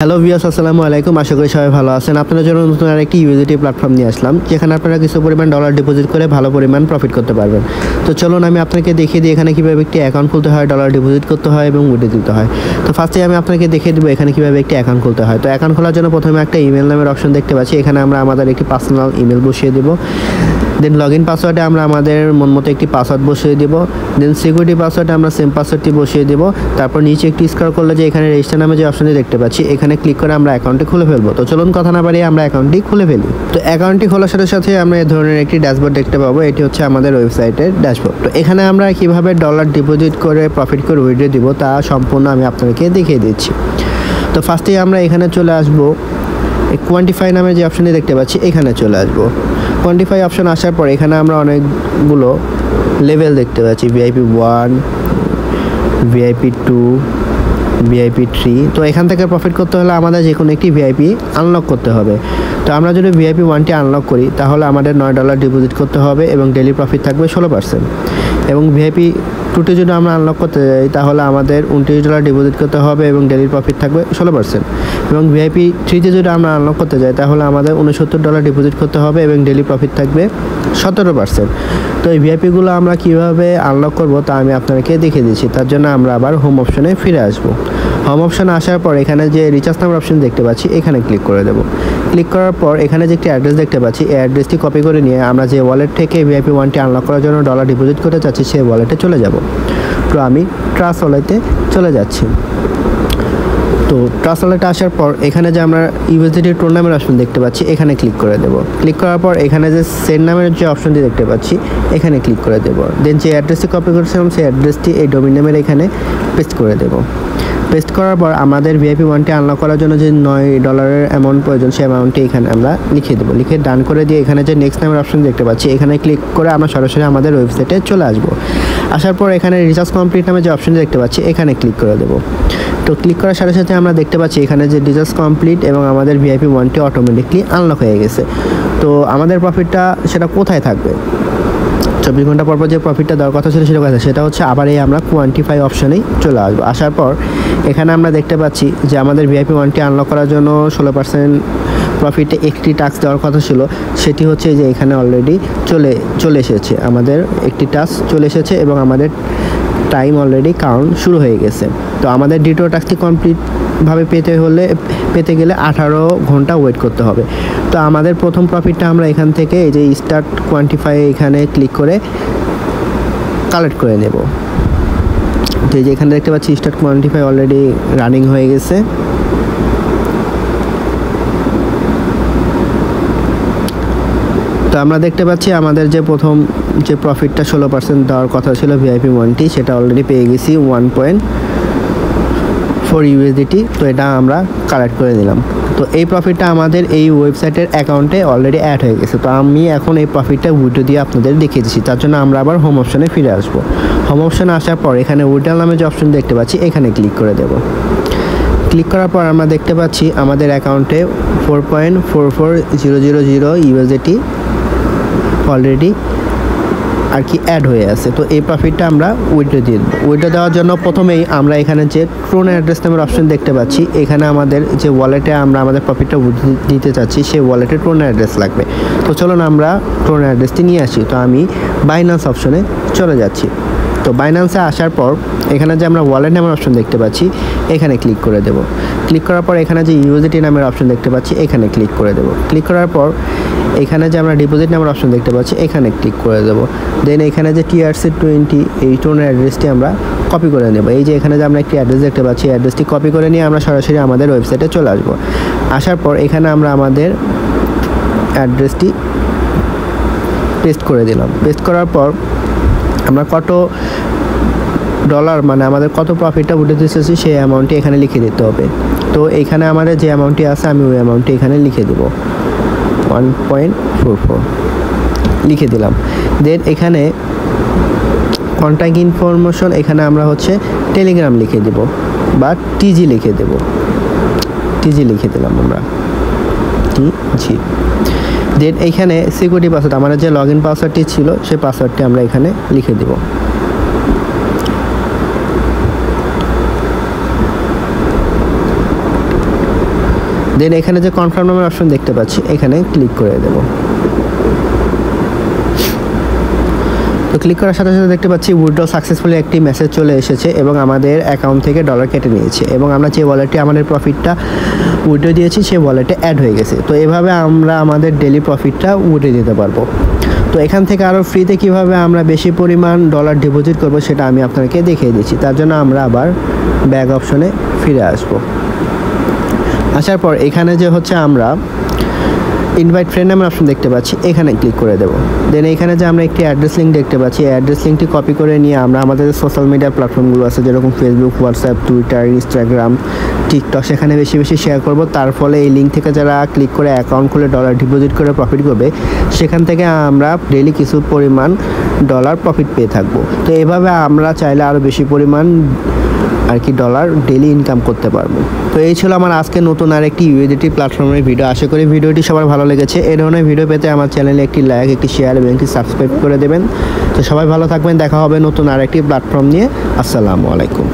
Hello viewers, আসসালামু আলাইকুম। আশা করি সবাই ভালো আছেন। আপনাদের জন্য নতুন আরেকটি ইউএসডিটি প্ল্যাটফর্ম নিয়ে আসলাম, যেখানে আপনারা কিছু পরিমাণ ডলার ডিপোজিট করে ভালো পরিমাণ প্রফিট করতে পারবেন। তো চলুন আমি আপনাকে দেখিয়ে দিই এখানে কীভাবে একটি অ্যাকাউন্ট খুলতে হয়, ডলার ডিপোজিট করতে হয় এবং উইথড্র দিতে হয়। তো ফার্স্টে আমি আপনাকে দেখিয়ে দেবো এখানে কীভাবে একটি অ্যাকাউন্ট খুলতে হয়। তো অ্যাকাউন্ট খোলার জন্য প্রথমে একটা ইমেল নামের অপশন দেখতে পাচ্ছি। এখানে আমরা আমাদের একটি পার্সোনাল ইমেল বসিয়ে দেবো। দেন লগ ইন পাসওয়ার্ডে আমরা আমাদের মন মতো একটি পাসওয়ার্ড বসিয়ে দেবো। দেন সিকিউরিটি পাসওয়ার্ডে আমরা সেম পাসওয়ার্ডটি বসিয়ে দেবো। তারপর নিচে একটি স্ক্রল করলে যে এখানে রেজিস্টার নামে যে অপশনটি দেখতে পাচ্ছি, এখানে ক্লিক করে আমরা অ্যাকাউন্টটি খুলে ফেলবো। তো চলুন কথা না বাড়িয়ে আমরা অ্যাকাউন্টটি খুলে ফেলি। তো অ্যাকাউন্টটি খোলার সাথে সাথে আমরা এই ধরনের একটি ড্যাশবোর্ড দেখতে পাবো। এটি হচ্ছে আমাদের ওয়েবসাইটের ড্যাশবোর্ড। তো এখানে আমরা কীভাবে ডলার ডিপোজিট করে প্রফিট করে উইথড্র দিব তা সম্পূর্ণ আমি আপনাদেরকে দেখিয়ে দিচ্ছি। তো ফার্স্টেই আমরা এখানে চলে আসবো, কোয়ান্টিফাই নামে যে অপশনটি দেখতে পাচ্ছি এখানে চলে আসবো। কোয়ান্টিফাই অপশন আসার পর এখানে আমরা অনেকগুলো লেভেল দেখতে পাচ্ছি, ভিআইপি 1, ভিআইপি 2, ভিআইপি 3। তো এখান থেকে প্রফিট করতে হলে আমাদের যে কোনো একটি ভিআইপি আনলক করতে হবে। তো আমরা যদি ভিআইপি 1টি আনলক করি তাহলে আমাদের $9 ডিপোজিট করতে হবে এবং ডেইলি প্রফিট থাকবে 16%। এবং ভিআইপি 2টি যদি আমরা আনলক করতে যাই তাহলে আমাদের $29 ডিপোজিট করতে হবে এবং ডেইলি প্রফিট থাকবে 16%। এবং ভিআইপি 3তে যদি আমরা আনলক করতে যাই তাহলে আমাদের $69 ডিপোজিট করতে হবে এবং ডেইলি প্রফিট থাকবে 17%। তো এই ভিআইপিগুলো আমরা কীভাবে আনলক করব তা আমি আপনাদেরকে দেখিয়ে দিচ্ছি। তার জন্য আমরা আবার হোম অপশনে ফিরে আসবো। হোম অপশনে আসার পর এখানে যে রিচার্জ নাম্বার অপশন দেখতে পাচ্ছি এখানে ক্লিক করে দেবো। ক্লিক করার পর এখানে যে একটি অ্যাড্রেস দেখতে পাচ্ছি, এই অ্যাড্রেসটি কপি করে নিয়ে আমরা যে ওয়ালেট থেকে ভিআইপি 1টি আনলক করার জন্য ডলার ডিপোজিট করতে চাচ্ছি সেই ওয়ালেটে চলে যাব। তো আমি ট্রাস্ট ওয়ালেটে চলে যাচ্ছি। তো ট্রাস্ট ওয়ালেটে আসার পর এখানে যে আমরা ইউএসডিটি টোন নামের অপশন দেখতে পাচ্ছি এখানে ক্লিক করে দেব। ক্লিক করার পর এখানে যে সেন্ড নামের যে অপশনটি দেখতে পাচ্ছি এখানে ক্লিক করে দেব। দেন যে অ্যাড্রেসটি কপি করেছিলাম সেই অ্যাড্রেসটি এই ডোমেইন নামের এখানে পেস্ট করে দেব। পেস্ট করার পর আমাদের ভিআইপি 1টি আনলক করার জন্য যে $9 অ্যামাউন্ট প্রয়োজন সেই অ্যামাউন্টটি এখানে আমরা লিখে দেবো। লিখে ডান করে দিয়ে এখানে যে নেক্সট নামের অপশন দেখতে পাচ্ছি এখানে ক্লিক করে আমরা সরাসরি আমাদের ওয়েবসাইটে চলে আসবো। আসার পর এখানে রিচার্জ কমপ্লিট নামে যে অপশনটি দেখতে পাচ্ছি এখানে ক্লিক করে দেবো। তো ক্লিক করার সাথে সাথে আমরা দেখতে পাচ্ছি এখানে যে রিচার্জ কমপ্লিট এবং আমাদের ভিআইপি 1টি অটোমেটিকলি আনলক হয়ে গেছে। তো আমাদের প্রফিটটা সেটা কোথায় থাকবে? 24 ঘন্টা পর যে প্রফিটটা দেওয়ার কথা ছিল সেটা হচ্ছে আবার এই আমরা কোয়ান্টিফাই অপশনেই চলে আসবো। আসার পর এখানে আমরা দেখতে পাচ্ছি যে আমাদের ভিআইপি 1টি আনলক করার জন্য 16% প্রফিটে একটি টাস্ক দেওয়ার কথা ছিল, সেটি হচ্ছে যে এখানে অলরেডি চলে এসেছে। আমাদের একটি টাস্ক চলে এসেছে এবং আমাদের টাইম অলরেডি কাউন্ট শুরু হয়ে গেছে। তো আমাদের দ্বিতীয় টাস্কটি কমপ্লিটভাবে পেতে গেলে 18 ঘন্টা ওয়েট করতে হবে। তো আমাদের প্রথম প্রফিটটা আমরা এখান থেকে এই যে স্টার্ট কোয়ান্টিফাই এখানে ক্লিক করে কালেক্ট করে নেব। তো এই যে এখানে দেখতে পাচ্ছি স্টার্ট কোয়ান্টিফাই অলরেডি রানিং হয়ে গেছে। তো আমরা দেখতে পাচ্ছি আমাদের যে প্রথম যে প্রফিটটা 16% দেওয়ার কথা ছিল ভিআইপি 1টি সেটা অলরেডি পেয়ে গেছি 1.4 ইউএসডিটি। তো এটা আমরা কালেক্ট করে নিলাম। তো এই প্রফিটটা আমাদের এই ওয়েবসাইটের অ্যাকাউন্টে অলরেডি অ্যাড হয়ে গেছে। তো আমি এখন এই প্রফিটটা উইথড্র দিয়ে আপনাদের দেখিয়ে দিচ্ছি। তার জন্য আমরা আবার হোম অপশনে ফিরে আসবো। হোম অপশনে আসার পর এখানে উইথড্র নামে যে অপশন দেখতে পাচ্ছি এখানে ক্লিক করে দেব। ক্লিক করার পর আমরা দেখতে পাচ্ছি আমাদের অ্যাকাউন্টে 4.44000 ইউএসডিটি অলরেডি আর কি অ্যাড হয়ে আছে। তো এই প্রফিটটা আমরা উইথড্র দিয়ে দেবো। উইথড্র দেওয়ার জন্য প্রথমেই আমরা এখানে যে ট্রোন অ্যাড্রেস নামের অপশন দেখতে পাচ্ছি এখানে আমাদের যে ওয়ালেটে আমরা আমাদের প্রফিটটা দিতে চাচ্ছি সেই ওয়ালেটে ট্রোন অ্যাড্রেস লাগবে। তো চলুন আমরা ট্রোন অ্যাড্রেসটি নিয়ে আসি। তো আমি বাইন্যান্স অপশনে চলে যাচ্ছি। তো বাইন্যান্সে আসার পর এখানে যে আমরা ওয়ালেট নামের অপশন দেখতে পাচ্ছি এখানে ক্লিক করে দেব। ক্লিক করার পর এখানে যে ইউএসডিটি নামের অপশন দেখতে পাচ্ছি এখানে ক্লিক করে দেব। ক্লিক করার পর এখানে যে আমরা ডিপোজিট নামের অপশন দেখতে পাচ্ছি এখানে ক্লিক করে দেব। দেন এখানে যে TRC20 এই টোনের অ্যাড্রেসটি আমরা কপি করে নেব। এই যে এখানে যে আমরা একটি অ্যাড্রেস দেখতে পাচ্ছি অ্যাড্রেসটি কপি করে নিয়ে আমরা সরাসরি আমাদের ওয়েবসাইটে চলে আসবো। আসার পর এখানে আমরা আমাদের অ্যাড্রেসটি পেস্ট করে দিলাম। পেস্ট করার পর আমরা কত ডলার মানে আমাদের কত প্রফিটটা উঠে দিতেছি সেই অ্যামাউন্টটি এখানে লিখে দিতে হবে। তো এখানে আমাদের যে অ্যামাউন্টটি আছে আমি ওই অ্যামাউন্টটি এখানে লিখে দেবো, 1.44 লিখে দিলাম। দেন এখানে কন্ট্যাক্ট ইনফরমেশন এখানে আমরা হচ্ছে টেলিগ্রাম লিখে দেব বা টিজি লিখে দেব। টিজি লিখে দিলাম আমরা, টিজি। দেন এইখানে সিকিউরিটি পাসওয়ার্ড আমাদের যে লগ ইন পাসওয়ার্ডটি ছিল সেই পাসওয়ার্ডটি আমরা এখানে লিখে দেব। দেন এখানে যে কনফার্ম নামের অপশন দেখতে পাচ্ছি এখানে ক্লিক করে দেব। তো ক্লিক করার সাথে সাথে দেখতে পাচ্ছি উইথড্র সাকসেসফুলি একটি মেসেজ চলে এসেছে এবং আমাদের অ্যাকাউন্ট থেকে ডলার কেটে নিয়েছে এবং আমরা যে ওয়ালেটে আমাদের প্রফিটটা উইথড্র দিয়েছি সেই ওয়ালেটে অ্যাড হয়ে গেছে। তো এভাবে আমরা আমাদের ডেলি প্রফিটটা উইথড্র দিতে পারবো। তো এখান থেকে আরও ফ্রিতে কীভাবে আমরা বেশি পরিমাণ ডলার ডিপোজিট করব সেটা আমি আপনাকে দেখিয়ে দিচ্ছি। তার জন্য আমরা আবার ব্যাক অপশনে ফিরে আসব। আসার পর এখানে যে হচ্ছে আমরা ইনভাইট ফ্রেন্ড নামের অপশন দেখতে পাচ্ছি এখানে ক্লিক করে দেবো। দেন এখানে যে আমরা একটি অ্যাড্রেস লিঙ্ক দেখতে পাচ্ছি এই অ্যাড্রেস লিঙ্কটি কপি করে নিয়ে আমরা আমাদের সোশ্যাল মিডিয়া প্ল্যাটফর্মগুলো আছে যেরকম Facebook, WhatsApp, Twitter, Instagram, TikTok সেখানে বেশি বেশি শেয়ার করব। তার ফলে এই লিঙ্ক থেকে যারা ক্লিক করে অ্যাকাউন্ট খুলে ডলার ডিপোজিট করে প্রফিট করবে সেখান থেকে আমরা ডেইলি কিছু পরিমাণ ডলার প্রফিট পেয়ে থাকবো। তো এভাবে আমরা চাইলে আরও বেশি পরিমাণ আর কি ডলার ডেইলি ইনকাম করতে পারবো। তো এই ছিল আমার আজকে নতুন আরেকটি ইউএসডিটি প্ল্যাটফর্মের ভিডিও। আশা করি ভিডিওটি সবার ভালো লেগেছে। এই ধরনের ভিডিও পেতে আমার চ্যানেলে একটি লাইক, একটি শেয়ার এবং একটি সাবস্ক্রাইব করে দেবেন। তো সবাই ভালো থাকবেন, দেখা হবে নতুন আরেকটি প্ল্যাটফর্ম নিয়ে। আসসালামু আলাইকুম।